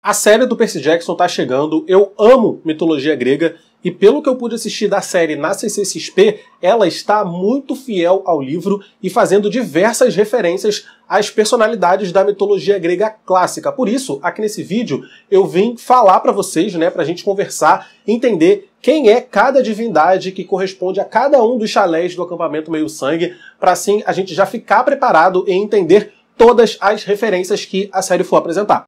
A série do Percy Jackson tá chegando, eu amo mitologia grega e pelo que eu pude assistir da série na CCXP, ela está muito fiel ao livro e fazendo diversas referências às personalidades da mitologia grega clássica. Por isso, aqui nesse vídeo, eu vim falar pra vocês, né, pra gente conversar, entender quem é cada divindade que corresponde a cada um dos chalés do acampamento Meio-Sangue, pra assim a gente já ficar preparado e entender todas as referências que a série for apresentar.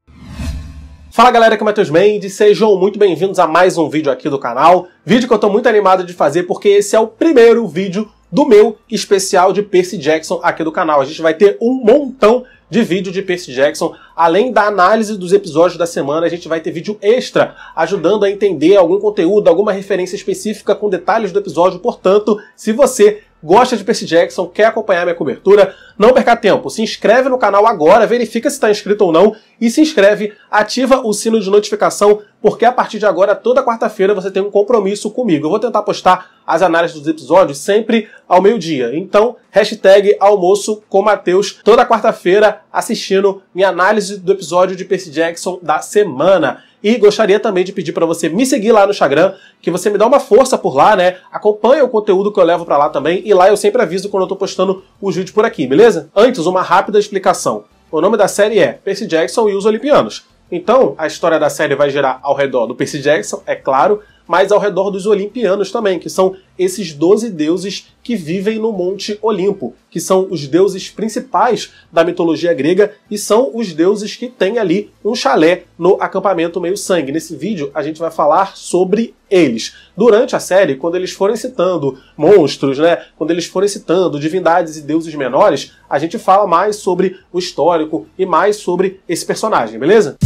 Fala galera, aqui é o Matheus Mendes, sejam muito bem-vindos a mais um vídeo aqui do canal. Vídeo que eu tô muito animado de fazer porque esse é o primeiro vídeo do meu especial de Percy Jackson aqui do canal. A gente vai ter um montão de vídeo de Percy Jackson. Além da análise dos episódios da semana, a gente vai ter vídeo extra ajudando a entender algum conteúdo, alguma referência específica com detalhes do episódio. Portanto, se você gosta de Percy Jackson, quer acompanhar minha cobertura, não perca tempo, se inscreve no canal agora, verifica se está inscrito ou não, e se inscreve, ativa o sino de notificação, porque a partir de agora, toda quarta-feira, você tem um compromisso comigo. Eu vou tentar postar as análises dos episódios sempre ao meio-dia. Então, hashtag almoço com Matheus, toda quarta-feira, assistindo minha análise do episódio de Percy Jackson da semana. E gostaria também de pedir para você me seguir lá no Instagram, que você me dá uma força por lá, né? Acompanha o conteúdo que eu levo para lá também, e lá eu sempre aviso quando eu tô postando os vídeos por aqui, beleza? Antes, uma rápida explicação. O nome da série é Percy Jackson e os Olimpianos. Então, a história da série vai girar ao redor do Percy Jackson, é claro, mas ao redor dos Olimpianos também, que são esses 12 deuses que vivem no Monte Olimpo, que são os deuses principais da mitologia grega e são os deuses que têm ali um chalé no acampamento Meio-Sangue. Nesse vídeo a gente vai falar sobre eles. Durante a série, quando eles forem citando monstros, né, quando eles forem citando divindades e deuses menores, a gente fala mais sobre o histórico e mais sobre esse personagem, beleza?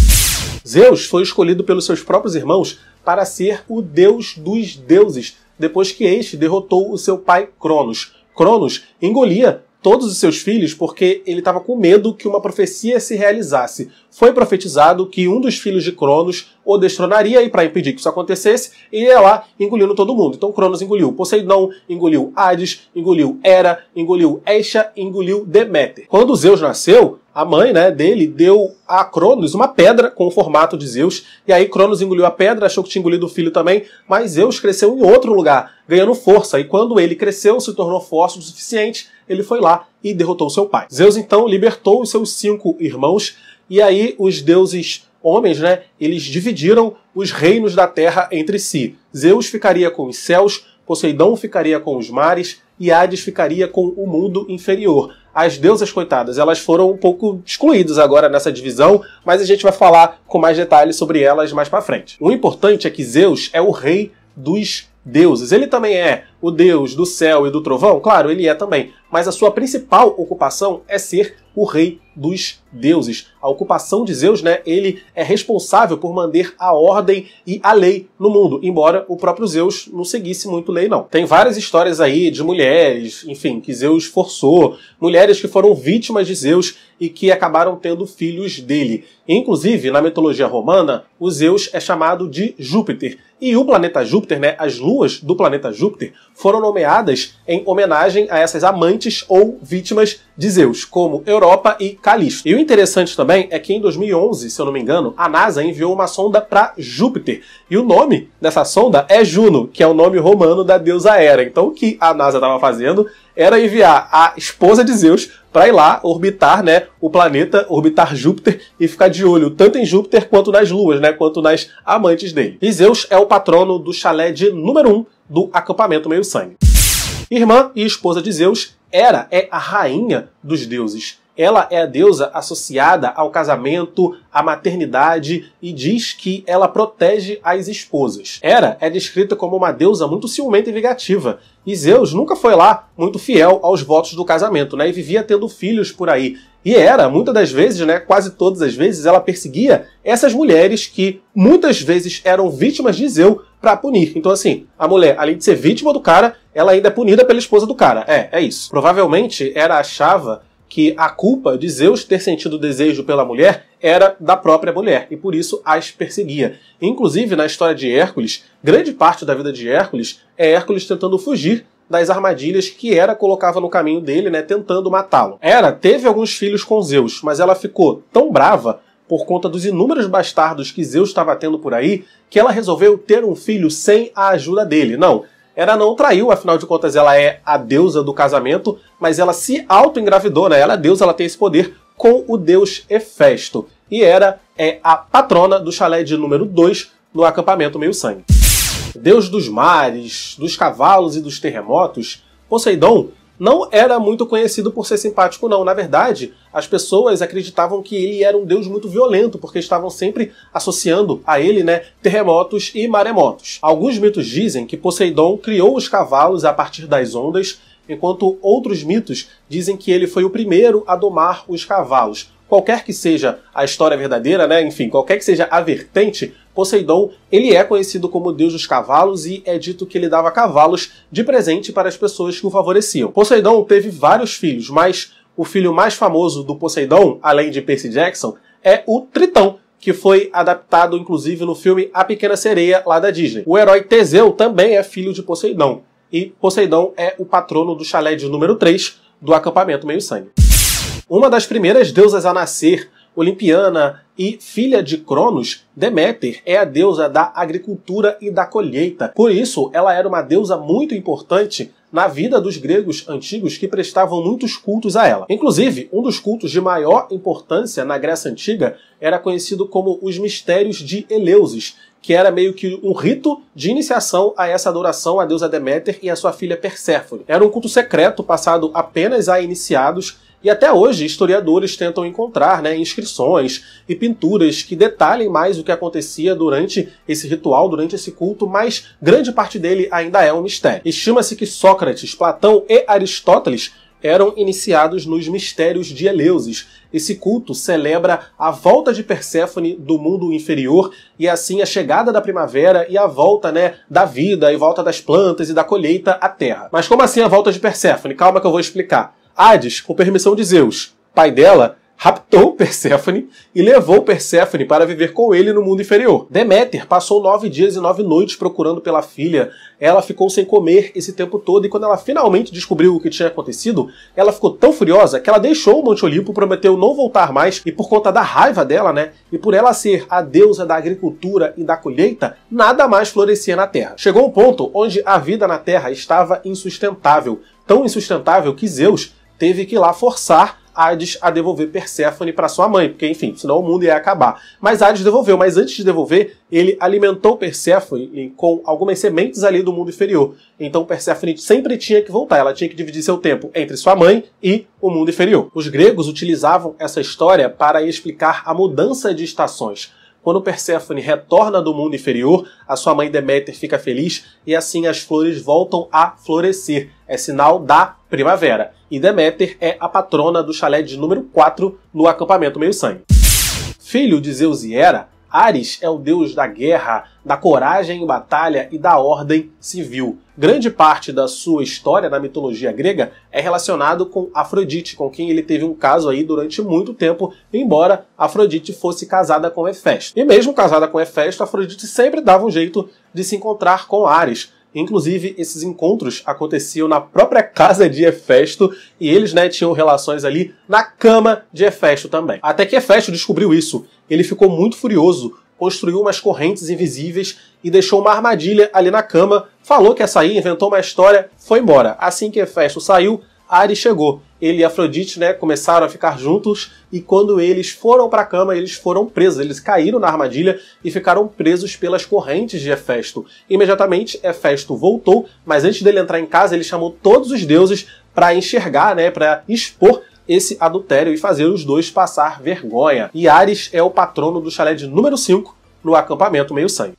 Zeus foi escolhido pelos seus próprios irmãos para ser o deus dos deuses, depois que este derrotou o seu pai Cronos. Cronos engolia todos os seus filhos porque ele estava com medo que uma profecia se realizasse. Foi profetizado que um dos filhos de Cronos o destronaria e para impedir que isso acontecesse, ele ia lá engolindo todo mundo. Então Cronos engoliu Poseidon, engoliu Hades, engoliu Hera, engoliu Hestia, engoliu Deméter. Quando Zeus nasceu, a mãe, né, dele deu a Cronos uma pedra com o formato de Zeus, e aí Cronos engoliu a pedra, achou que tinha engolido o filho também, mas Zeus cresceu em outro lugar, ganhando força, e quando ele cresceu, se tornou forte o suficiente, ele foi lá e derrotou seu pai. Zeus então libertou os seus 5 irmãos, e aí os deuses homens, né, eles dividiram os reinos da terra entre si. Zeus ficaria com os céus, Poseidon ficaria com os mares, e Hades ficaria com o mundo inferior. As deusas, coitadas, elas foram um pouco excluídas agora nessa divisão, mas a gente vai falar com mais detalhes sobre elas mais pra frente. O importante é que Zeus é o rei dos deuses. Ele também é o deus do céu e do trovão? Claro, ele é também. Mas a sua principal ocupação é ser o rei dos deuses. A ocupação de Zeus, né, ele é responsável por manter a ordem e a lei no mundo, embora o próprio Zeus não seguisse muito lei, não. Tem várias histórias aí de mulheres, enfim, que Zeus forçou, mulheres que foram vítimas de Zeus e que acabaram tendo filhos dele. Inclusive, na mitologia romana, o Zeus é chamado de Júpiter. E o planeta Júpiter, né, as luas do planeta Júpiter, foram nomeadas em homenagem a essas amantes ou vítimas de Zeus, como Europa e Calisto. E o interessante também é que em 2011, se eu não me engano, a NASA enviou uma sonda para Júpiter. E o nome dessa sonda é Juno, que é o nome romano da deusa Hera. Então o que a NASA estava fazendo era enviar a esposa de Zeus para ir lá orbitar, né, o planeta, orbitar Júpiter e ficar de olho tanto em Júpiter quanto nas luas, né, quanto nas amantes dele. E Zeus é o patrono do chalé de número 1 do acampamento Meio-Sangue. Irmã e esposa de Zeus, Hera é a rainha dos deuses. Ela é a deusa associada ao casamento, à maternidade e diz que ela protege as esposas. Hera é descrita como uma deusa muito ciumenta e vingativa. E Zeus nunca foi lá muito fiel aos votos do casamento, né? E vivia tendo filhos por aí. E Hera, muitas das vezes, né, quase todas as vezes, ela perseguia essas mulheres que muitas vezes eram vítimas de Zeus para punir. Então assim, a mulher, além de ser vítima do cara, ela ainda é punida pela esposa do cara. É isso. Provavelmente Hera achava que a culpa de Zeus ter sentido desejo pela mulher era da própria mulher, e por isso as perseguia. Inclusive, na história de Hércules, grande parte da vida de Hércules é Hércules tentando fugir das armadilhas que Hera colocava no caminho dele, né, tentando matá-lo. Hera teve alguns filhos com Zeus, mas ela ficou tão brava por conta dos inúmeros bastardos que Zeus estava tendo por aí, que ela resolveu ter um filho sem a ajuda dele. Não, ela não traiu, afinal de contas ela é a deusa do casamento, mas ela se auto-engravidou, né? Ela é deusa, ela tem esse poder com o deus Hefesto. E Hera é a patrona do chalé de número 2 no acampamento Meio-Sangue. Deus dos mares, dos cavalos e dos terremotos, Poseidon não era muito conhecido por ser simpático, não. Na verdade, as pessoas acreditavam que ele era um deus muito violento, porque estavam sempre associando a ele, né, terremotos e maremotos. Alguns mitos dizem que Poseidon criou os cavalos a partir das ondas, enquanto outros mitos dizem que ele foi o primeiro a domar os cavalos. Qualquer que seja a história verdadeira, né, enfim, qualquer que seja a vertente, Poseidon, ele é conhecido como deus dos cavalos e é dito que ele dava cavalos de presente para as pessoas que o favoreciam. Poseidon teve vários filhos, mas o filho mais famoso do Poseidon, além de Percy Jackson, é o Tritão, que foi adaptado inclusive no filme A Pequena Sereia, lá da Disney. O herói Teseu também é filho de Poseidon, e Poseidon é o patrono do chalé de número 3 do acampamento Meio-Sangue. Uma das primeiras deusas a nascer, olimpiana e filha de Cronos, Deméter é a deusa da agricultura e da colheita. Por isso, ela era uma deusa muito importante na vida dos gregos antigos que prestavam muitos cultos a ela. Inclusive, um dos cultos de maior importância na Grécia Antiga era conhecido como os Mistérios de Eleusis, que era meio que um rito de iniciação a essa adoração à deusa Deméter e à sua filha Perséfone. Era um culto secreto passado apenas a iniciados. E até hoje, historiadores tentam encontrar, né, inscrições e pinturas que detalhem mais o que acontecia durante esse ritual, durante esse culto, mas grande parte dele ainda é um mistério. Estima-se que Sócrates, Platão e Aristóteles eram iniciados nos Mistérios de Eleusis. Esse culto celebra a volta de Perséfone do mundo inferior e assim a chegada da primavera e a volta, né, da vida e volta das plantas e da colheita à terra. Mas como assim a volta de Perséfone? Calma que eu vou explicar. Hades, com permissão de Zeus, pai dela, raptou Perséfone e levou Perséfone para viver com ele no mundo inferior. Deméter passou 9 dias e 9 noites procurando pela filha. Ela ficou sem comer esse tempo todo e quando ela finalmente descobriu o que tinha acontecido, ela ficou tão furiosa que ela deixou o Monte Olimpo, prometeu não voltar mais e por conta da raiva dela, né, e por ela ser a deusa da agricultura e da colheita, nada mais florescia na Terra. Chegou um ponto onde a vida na Terra estava insustentável, tão insustentável que Zeus teve que ir lá forçar Hades a devolver Perséfone para sua mãe, porque, enfim, senão o mundo ia acabar. Mas Hades devolveu, mas antes de devolver, ele alimentou Perséfone com algumas sementes ali do mundo inferior. Então Perséfone sempre tinha que voltar, ela tinha que dividir seu tempo entre sua mãe e o mundo inferior. Os gregos utilizavam essa história para explicar a mudança de estações. Quando Perséfone retorna do mundo inferior, a sua mãe Deméter fica feliz e assim as flores voltam a florescer. É sinal da primavera. E Deméter é a patrona do chalé de número 4 no acampamento Meio-Sangue. Filho de Zeus e Hera, Ares é o deus da guerra, da coragem em batalha e da ordem civil. Grande parte da sua história na mitologia grega é relacionado com Afrodite, com quem ele teve um caso aí durante muito tempo, embora Afrodite fosse casada com Hefesto. E mesmo casada com Hefesto, Afrodite sempre dava um jeito de se encontrar com Ares. Inclusive, esses encontros aconteciam na própria casa de Hefesto e eles, né, tinham relações ali na cama de Hefesto também. Até que Hefesto descobriu isso. Ele ficou muito furioso, construiu umas correntes invisíveis e deixou uma armadilha ali na cama, falou que ia sair, inventou uma história, foi embora. Assim que Hefesto saiu, Ares chegou. Ele e Afrodite, né, começaram a ficar juntos e quando eles foram para a cama, eles foram presos. Eles caíram na armadilha e ficaram presos pelas correntes de Hefesto. Imediatamente, Hefesto voltou, mas antes dele entrar em casa, ele chamou todos os deuses para enxergar, né, para expor esse adultério e fazer os dois passar vergonha. E Ares é o patrono do chalé de número 5 no acampamento Meio-Sangue.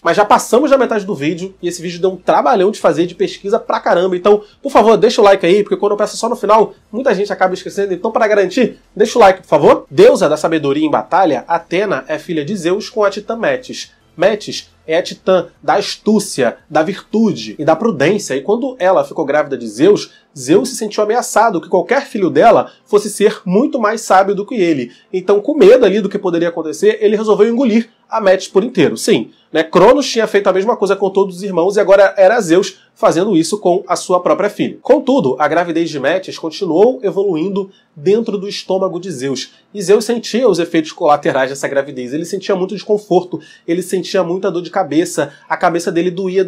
Mas já passamos da metade do vídeo e esse vídeo deu um trabalhão de fazer, de pesquisa pra caramba. Então, por favor, deixa o like aí, porque quando eu peço só no final, muita gente acaba esquecendo. Então, para garantir, deixa o like, por favor. Deusa da sabedoria em batalha, Atena é filha de Zeus com a titã Metis. Metis é a titã da astúcia, da virtude e da prudência. E quando ela ficou grávida de Zeus, Zeus se sentiu ameaçado que qualquer filho dela fosse ser muito mais sábio do que ele. Então, com medo ali do que poderia acontecer, ele resolveu engolir a Metis por inteiro. Sim, né? Cronos tinha feito a mesma coisa com todos os irmãos e agora era Zeus fazendo isso com a sua própria filha. Contudo, a gravidez de Metis continuou evoluindo dentro do estômago de Zeus. E Zeus sentia os efeitos colaterais dessa gravidez. Ele sentia muito desconforto, ele sentia muita dor de cabeça, a cabeça dele doía,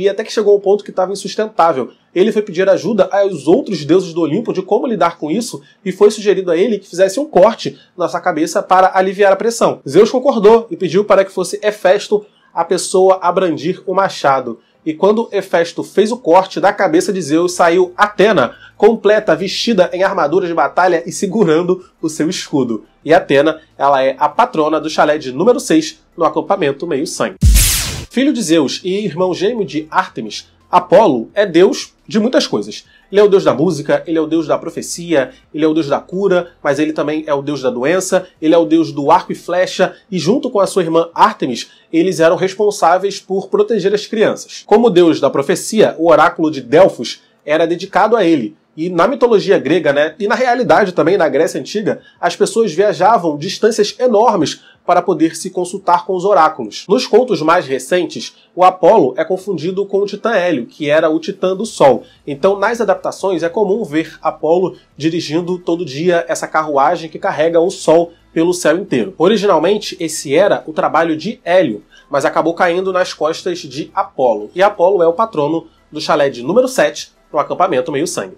até que chegou um ponto que estava insustentável. Ele foi pedir ajuda aos outros deuses do Olimpo de como lidar com isso e foi sugerido a ele que fizesse um corte na sua cabeça para aliviar a pressão. Zeus concordou e pediu para que fosse Hefesto a pessoa a brandir o machado. E quando Hefesto fez o corte da cabeça de Zeus, saiu Atena, completa, vestida em armadura de batalha e segurando o seu escudo. E Atena, ela é a patrona do chalé de número 6 no acampamento Meio-Sangue. Filho de Zeus e irmão gêmeo de Ártemis, Apolo é deus de muitas coisas. Ele é o deus da música, ele é o deus da profecia, ele é o deus da cura, mas ele também é o deus da doença, ele é o deus do arco e flecha, e junto com a sua irmã Ártemis, eles eram responsáveis por proteger as crianças. Como deus da profecia, o oráculo de Delfos era dedicado a ele. E na mitologia grega, né, e na realidade também na Grécia Antiga, as pessoas viajavam distâncias enormes para poder se consultar com os oráculos. Nos contos mais recentes, o Apolo é confundido com o titã Hélio, que era o titã do Sol. Então, nas adaptações, é comum ver Apolo dirigindo todo dia essa carruagem que carrega o Sol pelo céu inteiro. Originalmente, esse era o trabalho de Hélio, mas acabou caindo nas costas de Apolo. E Apolo é o patrono do chalé de número 7, no acampamento Meio-Sangue.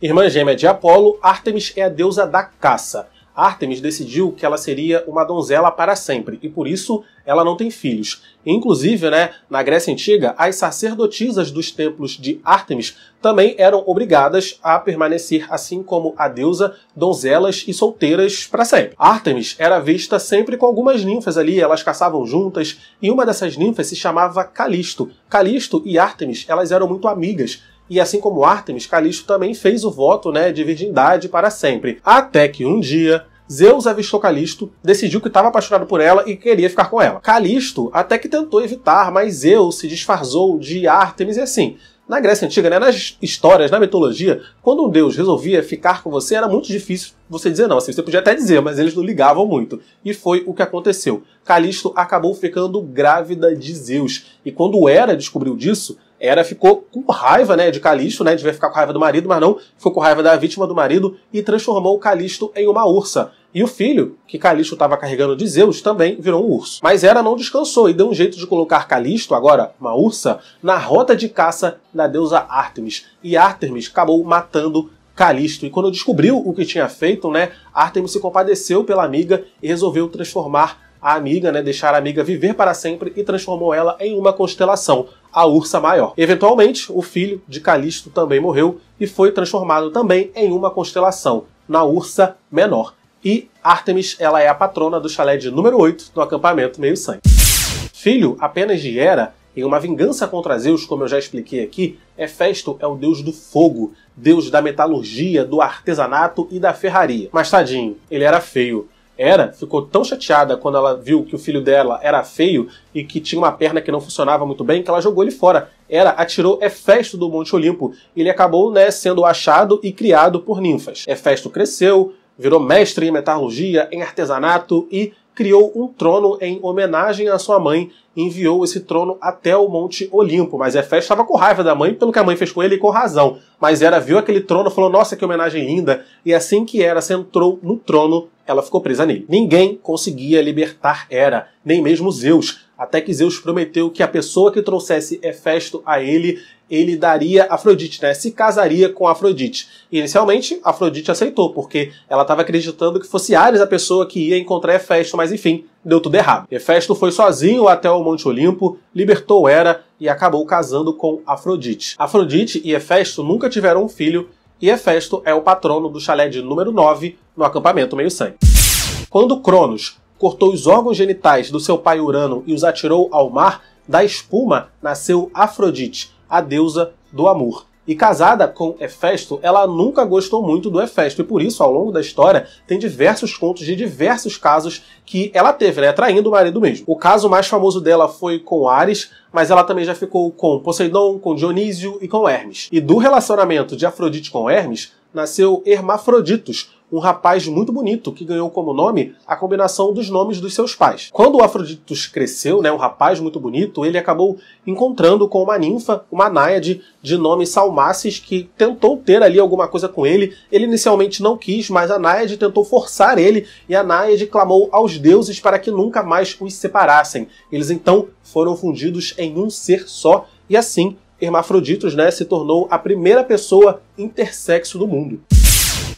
Irmã gêmea de Apolo, Ártemis é a deusa da caça. Ártemis decidiu que ela seria uma donzela para sempre, e por isso ela não tem filhos. Inclusive, né, na Grécia Antiga, as sacerdotisas dos templos de Ártemis também eram obrigadas a permanecer, assim como a deusa, donzelas e solteiras para sempre. Ártemis era vista sempre com algumas ninfas ali, elas caçavam juntas, e uma dessas ninfas se chamava Calisto. Calisto e Ártemis, elas eram muito amigas. E assim como Ártemis, Calisto também fez o voto, né, de virgindade para sempre. Até que um dia, Zeus avistou Calisto, decidiu que estava apaixonado por ela e queria ficar com ela. Calisto até que tentou evitar, mas Zeus se disfarçou de Ártemis e assim. Na Grécia Antiga, né, nas histórias, na mitologia, quando um deus resolvia ficar com você, era muito difícil você dizer não. Assim, você podia até dizer, mas eles não ligavam muito. E foi o que aconteceu. Calisto acabou ficando grávida de Zeus. E quando Hera descobriu disso, Hera ficou com raiva, né, de Calisto, né, devia ficar com raiva do marido, mas não, ficou com raiva da vítima do marido e transformou Calisto em uma ursa. E o filho, que Calisto estava carregando de Zeus, também virou um urso. Mas Hera não descansou e deu um jeito de colocar Calisto, agora uma ursa, na rota de caça da deusa Ártemis. E Ártemis acabou matando Calisto. E quando descobriu o que tinha feito, né, Ártemis se compadeceu pela amiga e resolveu transformar a amiga, né, deixar a amiga viver para sempre e transformou ela em uma constelação, a Ursa Maior. Eventualmente, o filho de Calisto também morreu e foi transformado também em uma constelação, na Ursa Menor. E Ártemis, ela é a patrona do chalé de número 8 no acampamento Meio-Sangue. Filho apenas de Hera, em uma vingança contra Zeus, como eu já expliquei aqui, Hefesto é o deus do fogo, deus da metalurgia, do artesanato e da ferraria. Mas tadinho, ele era feio. Hera ficou tão chateada quando ela viu que o filho dela era feio e que tinha uma perna que não funcionava muito bem, que ela jogou ele fora. Hera atirou Hefesto do Monte Olimpo. Ele acabou, né, sendo achado e criado por ninfas. Hefesto cresceu, virou mestre em metalurgia, em artesanato e criou um trono em homenagem à sua mãe e enviou esse trono até o Monte Olimpo. Mas Hefesto estava com raiva da mãe pelo que a mãe fez com ele e com razão. Mas Hera viu aquele trono e falou, nossa, que homenagem linda. E assim que Hera sentou no trono, ela ficou presa nele. Ninguém conseguia libertar Hera, nem mesmo Zeus. Até que Zeus prometeu que a pessoa que trouxesse Hefesto a ele daria Afrodite, né? Se casaria com Afrodite. E inicialmente, Afrodite aceitou, porque ela estava acreditando que fosse Ares a pessoa que ia encontrar Hefesto, mas enfim, deu tudo errado. Hefesto foi sozinho até o Monte Olimpo, libertou Hera e acabou casando com Afrodite. Afrodite e Hefesto nunca tiveram um filho, e Hefesto é o patrono do chalé de número 9 no acampamento Meio-Sangue. Quando Cronos cortou os órgãos genitais do seu pai Urano e os atirou ao mar, da espuma nasceu Afrodite, a deusa do amor. E casada com Hefesto, ela nunca gostou muito do Hefesto, e por isso, ao longo da história, tem diversos contos de diversos casos que ela teve, né, traindo o marido mesmo. O caso mais famoso dela foi com Ares, mas ela também já ficou com Poseidon, com Dionísio e com Hermes. E do relacionamento de Afrodite com Hermes, nasceu Hermafroditos, um rapaz muito bonito que ganhou como nome a combinação dos nomes dos seus pais. Quando o Afroditos cresceu, né, um rapaz muito bonito, ele acabou encontrando com uma ninfa, uma náiade de nome Salmacis, que tentou ter ali alguma coisa com ele. Ele inicialmente não quis, mas a náiade tentou forçar ele e a náiade clamou aos deuses para que nunca mais os separassem. Eles então foram fundidos em um ser só e assim Hermafroditos, né, se tornou a primeira pessoa intersexo do mundo.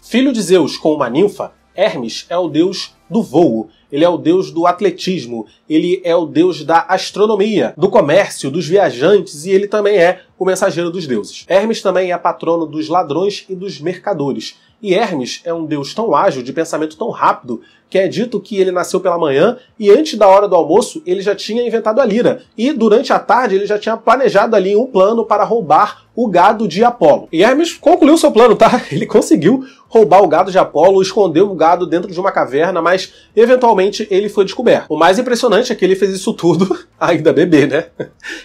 Filho de Zeus com uma ninfa, Hermes é o deus do voo, ele é o deus do atletismo, ele é o deus da astronomia, do comércio, dos viajantes e ele também é o mensageiro dos deuses. Hermes também é patrono dos ladrões e dos mercadores. E Hermes é um deus tão ágil, de pensamento tão rápido, que é dito que ele nasceu pela manhã e antes da hora do almoço ele já tinha inventado a lira. E durante a tarde ele já tinha planejado ali um plano para roubar o gado de Apolo. E Hermes concluiu seu plano, tá? Ele conseguiu roubar o gado de Apolo, escondeu o gado dentro de uma caverna, mas eventualmente ele foi descoberto. O mais impressionante é que ele fez isso tudo ainda bebê, né?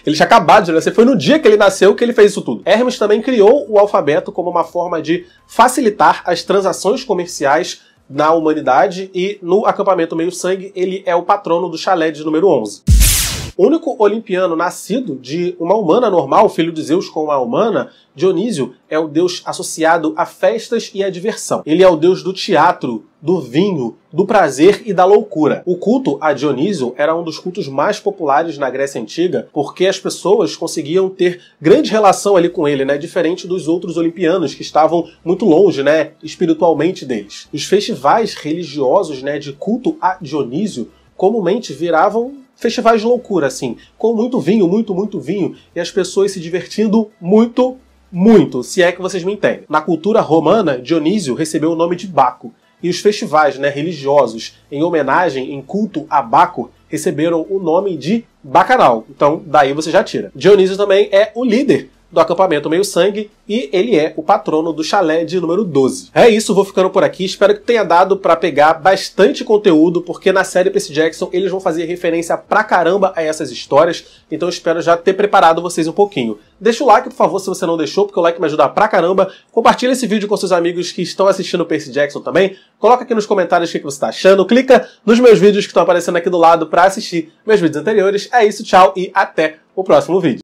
Ele tinha acabado de nascer, foi no dia que ele nasceu que ele fez isso tudo. Hermes também criou o alfabeto como uma forma de facilitar as transações comerciais na humanidade e no acampamento Meio-Sangue ele é o patrono do chalé de número 11. O único olimpiano nascido de uma humana normal, filho de Zeus com uma humana, Dionísio é o deus associado a festas e a diversão. Ele é o deus do teatro, do vinho, do prazer e da loucura. O culto a Dionísio era um dos cultos mais populares na Grécia Antiga, porque as pessoas conseguiam ter grande relação ali com ele, né? Diferente dos outros olimpianos que estavam muito longe, né, espiritualmente deles. Os festivais religiosos, né, de culto a Dionísio comumente viravam festivais de loucura, assim, com muito vinho, muito vinho, e as pessoas se divertindo muito, se é que vocês me entendem. Na cultura romana, Dionísio recebeu o nome de Baco, e os festivais, né, religiosos em homenagem, em culto a Baco, receberam o nome de Bacanal. Então, daí você já tira. Dionísio também é o líder do acampamento Meio-Sangue e ele é o patrono do chalé de número 12. É isso, vou ficando por aqui. Espero que tenha dado pra pegar bastante conteúdo, porque na série Percy Jackson eles vão fazer referência pra caramba a essas histórias, então espero já ter preparado vocês um pouquinho. Deixa o like, por favor, se você não deixou, porque o like me ajuda pra caramba. Compartilha esse vídeo com seus amigos que estão assistindo Percy Jackson também. Coloca aqui nos comentários o que você tá achando. Clica nos meus vídeos que estão aparecendo aqui do lado pra assistir meus vídeos anteriores. É isso, tchau e até o próximo vídeo.